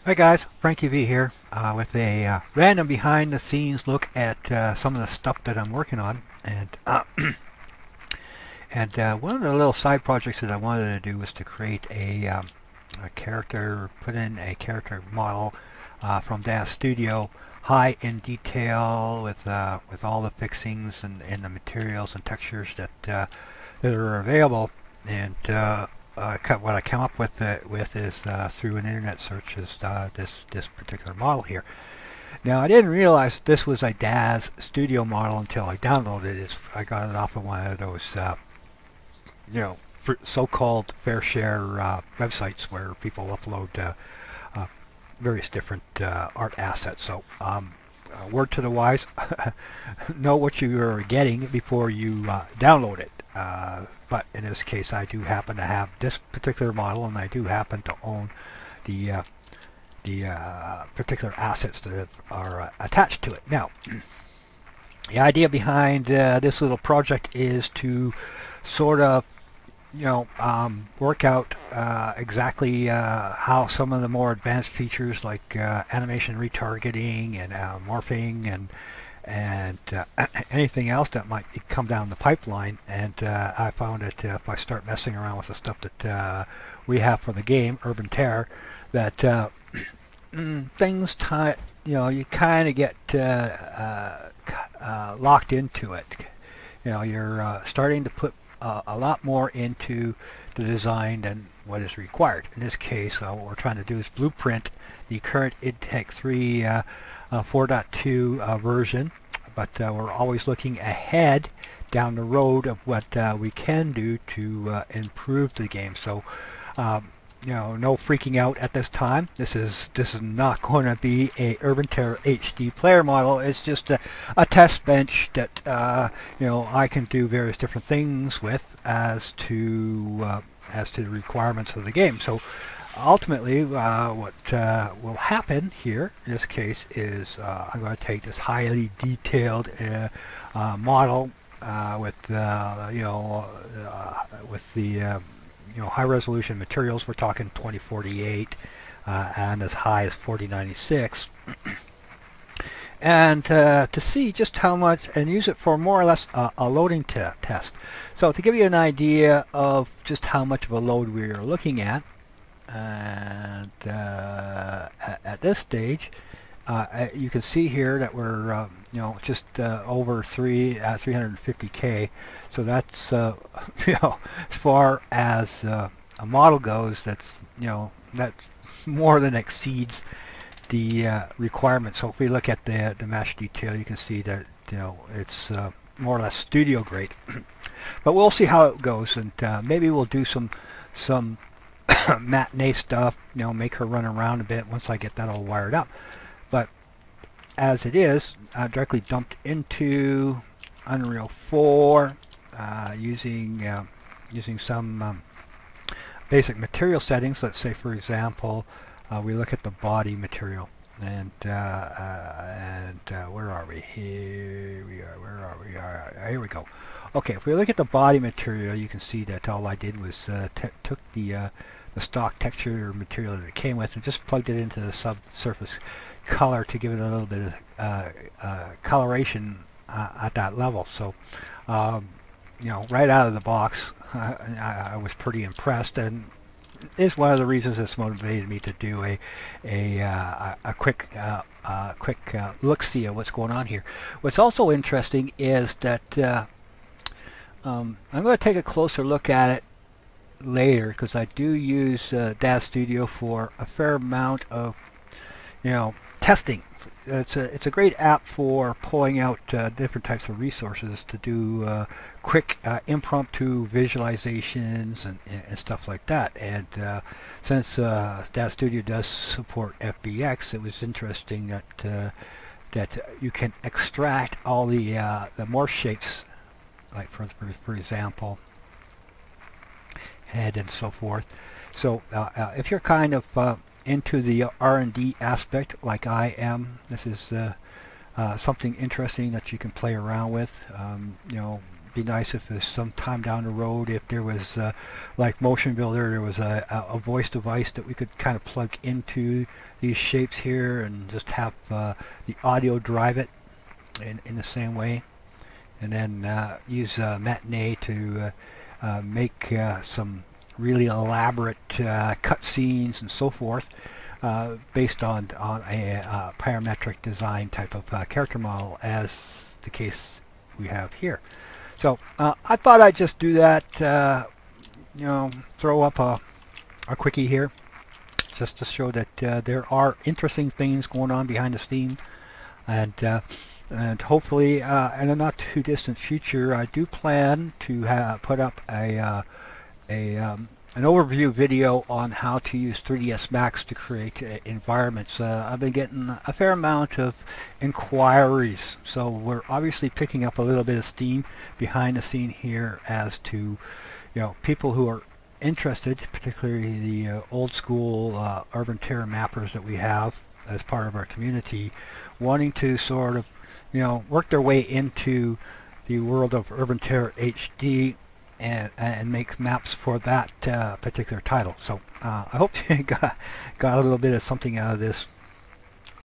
Hi guys, Frankie V here with a random behind the scenes look at some of the stuff that I'm working on. And one of the little side projects that I wanted to do was to create a character, put in a character model from Dance Studio, high in detail with all the fixings and the materials and textures that are available. And what I come up with is through an internet search is this particular model here. Now I didn't realize this was a DAZ Studio model until I downloaded it. I got it off of one of those so-called fair share websites where people upload various different art assets. So word to the wise, know what you are getting before you download it. But in this case, I do happen to have this particular model, and I do happen to own the particular assets that are attached to it. Now, the idea behind this little project is to sort of work out exactly how some of the more advanced features like animation retargeting and morphing and anything else that might come down the pipeline. And I found that if I start messing around with the stuff that we have for the game, Urban Terror, that things you kind of get locked into it. You're starting to put a lot more into the design than what is required. In this case, what we're trying to do is blueprint the current IDTech 3 4.2 version, but we're always looking ahead down the road of what we can do to improve the game. So no freaking out at this time. This is not going to be a Urban Terror HD player model. It's just a test bench that I can do various different things with as to the requirements of the game. So ultimately, what will happen here in this case is I'm going to take this highly detailed model with the high resolution materials. We're talking 2048 and as high as 4096, and to see just how much, and use it for more or less a loading test. So to give you an idea of just how much of a load we are looking at, and at this stage, you can see here that we're just over 350K. So that's as far as a model goes, that's that more than exceeds the requirement. So if we look at the mesh detail, you can see that it's more or less studio grade. But we'll see how it goes, and maybe we'll do some matinee stuff, make her run around a bit once I get that all wired up. But as it is, directly dumped into Unreal 4 using some basic material settings. Let's say, for example, we look at the body material, and where are we? Here we are. Where are we? Here we go. Okay, if we look at the body material, you can see that all I did was took the stock texture material that it came with and just plugged it into the subsurface color to give it a little bit of coloration at that level. So right out of the box, I was pretty impressed, and is one of the reasons that's motivated me to do a quick look-see at what's going on here. What's also interesting is that I'm going to take a closer look at it later, because I do use DAZ Studio for a fair amount of testing. It's a great app for pulling out different types of resources to do quick impromptu visualizations and stuff like that. And since DAZ Studio does support FBX, it was interesting that you can extract all the morph shapes, like for example, head and so forth. So if you're kind of into the R&D aspect like I am, this is something interesting that you can play around with. be nice if there's some time down the road, if there was like Motion Builder, there was a voice device that we could kind of plug into these shapes here and just have the audio drive it in the same way, and then use Matinee to make some really elaborate cut scenes and so forth, based on a parametric design type of character model, as the case we have here. So I thought I'd just do that, you know, throw up a quickie here, just to show that there are interesting things going on behind the scene, and hopefully in a not too distant future, I do plan to put up an overview video on how to use 3ds Max to create environments. I've been getting a fair amount of inquiries, so we're obviously picking up a little bit of steam behind the scene here as to, you know, people who are interested, particularly the old school urban terrain mappers that we have as part of our community, wanting to sort of, you know, work their way into the world of Urban Terror HD and make maps for that particular title. So I hope you got a little bit of something out of this.